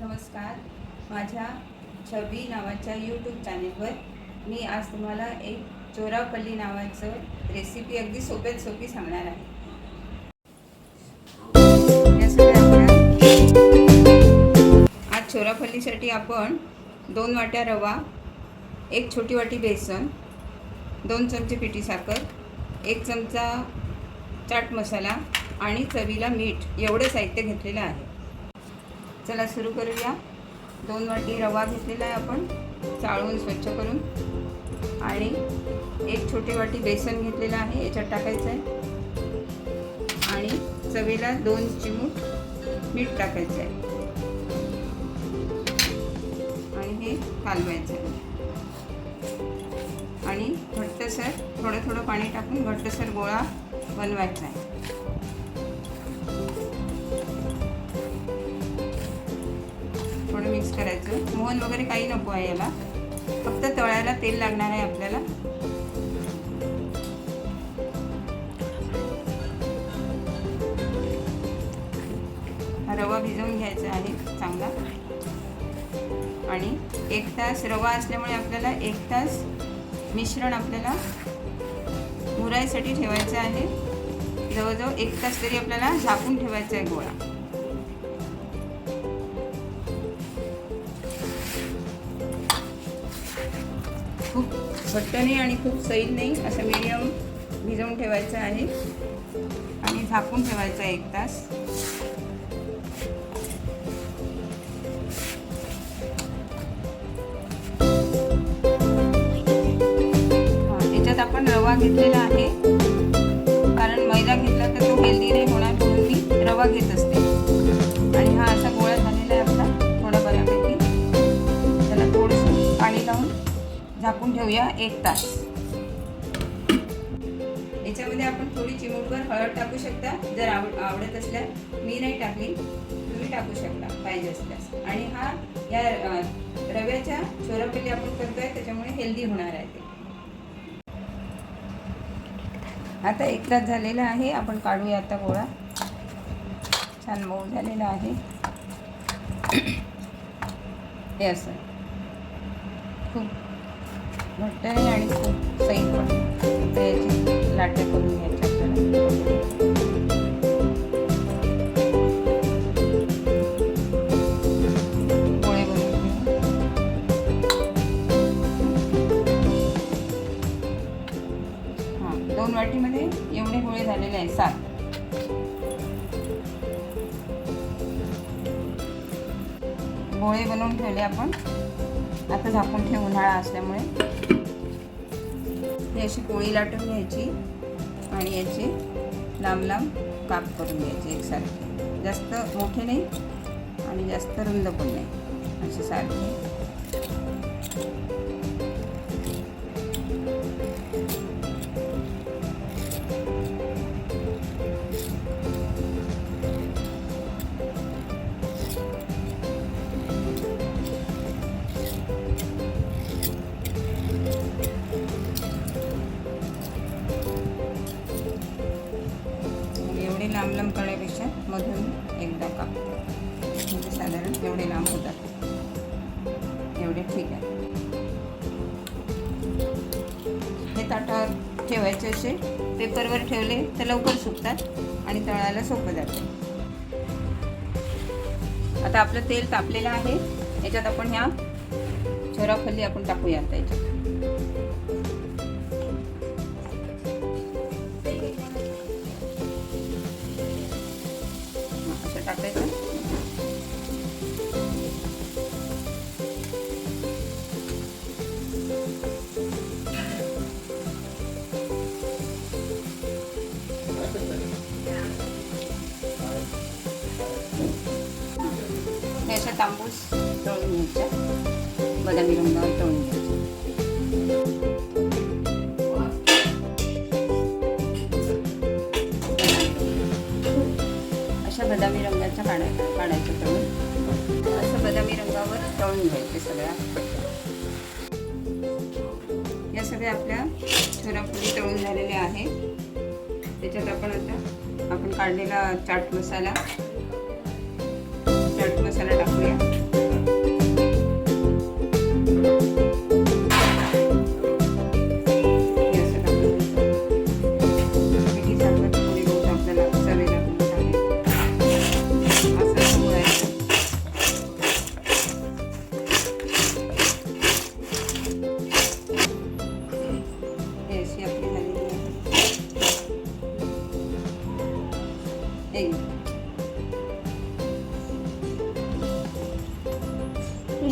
नमस्कार. माझ्या छबी नावाच्या यूट्यूब चॅनेलवर मी आज तुम्हाला एक चोरापल्ली नावाचं रेसिपी अगदी सोप्यात सोपी सांगणार आहे. आज चोरापल्लीसाठी आपण 2 वाट्या रवा, 1 छोटी वाटी बेसन, 2 चमचे पिठी साखर, 1 चमचा चाट मसाला आणि चवीला मीठ एवढे साहित्य घेतलेलं आहे. चला सुरू करूया. 2 वाटी रवा घेतलेला आहे आपण चाळून स्वच्छ करून, आणि 1 छोटी वाटी बेसन घेतलेलं आहे, याच्यात टाकायचं आहे, आणि चवीला 2 चिमूट मीठ टाकायचं आहे आणि हे कालवायचं आहे. आणि घट्टसर थोडं थोडं पाणी टाकून घट्टसर गोळा बनवायचा आहे. थोडं मिक्स करायचं. मोहन वगैरे काही नको आहे याला, फक्त तळायला तेल लागणार आहे आपल्याला. रवा भिजवून घ्यायचा आहे चांगला, आणि 1 तास रवा असल्यामुळे आपल्याला 1 तास मिश्रण आपल्याला मुरायसाठी ठेवायचं आहे. जवळजवळ 1 तास तरी आपल्याला झाकून ठेवायचा आहे गोळा. खूप घट्ट नाही आणि खूप सैल नाही, असं मीडियम भिजवून ठेवायचं आहे आणि झाकून ठेवायचं आहे 1 तास. याच्यात आपण रवा घेतलेला आहे, कारण मैदा घेतला तर तो हेल्दी नाही होणार, म्हणून मी रवा घेत असते. आणि हा असा गोळा झालेला आहे आपला थोडा बऱ्यापैकी. त्याला थोडंसं पाणी लावून झाकून ठेवूया 1 तास. याच्यामध्ये आपण थोडी चिमूटभर हळद टाकू शकता जर आवडत असल्यास. मी नाही टाकली, तुम्ही टाकू शकता पाहिजे असल्यास. आणि हा या रव्याच्या चोरापल्ली आपण करतोय त्याच्यामुळे हेल्दी होणार आहे ते. आता 1 तास झालेला आहे, आपण काढूया आता गोळा. छान मऊ झालेला आहे हे असं. खूप घट्ट नाही आणि खूप सैल पण. तर याची लाटे करून घ्यायची आपल्याला. गोळे बनवून घेऊ. हां, 2 वाटीमध्ये एवढे गोळे झालेले आहेत, 7. गोळे बनवून ठेवले आपण. आता झाकून ठेवू, उन्हाळा असल्यामुळे. ही अशी पोळी लाटून घ्यायची आणि याचे लांब लांब काप करून घ्यायचे एकसारखे. जास्त मोठे नाही आणि जास्त रुंद पण नाही, असे सारखे. लांब लांब करण्यापेक्षा मधून एकदा कापते, म्हणजे साधारण एवढे लांब होतात. एवढे ठीक आहे. हे ताटावर ठेवायचे, असे पेपरवर ठेवले तर लवकर सुकतात आणि तळायला सोपं जाते. आता आपलं तेल तापलेलं आहे, याच्यात आपण ह्या चोरापल्ली आपण टाकूया आता याच्यात. टाकायचं. हे अशा तांबूस तळून घ्यायच्या, बदामी रंगावर तळून घ्यायच्या. अशा बदामी रंगाच्या काढायचं तळून. असं बदामी रंगावर तळून घ्यायचे सगळ्या. या सगळ्या आपल्या चोरापल्ली तळून झालेल्या आहे. त्याच्यात आपण काढलेला चाट मसाला टाकूया.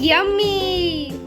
यम्मी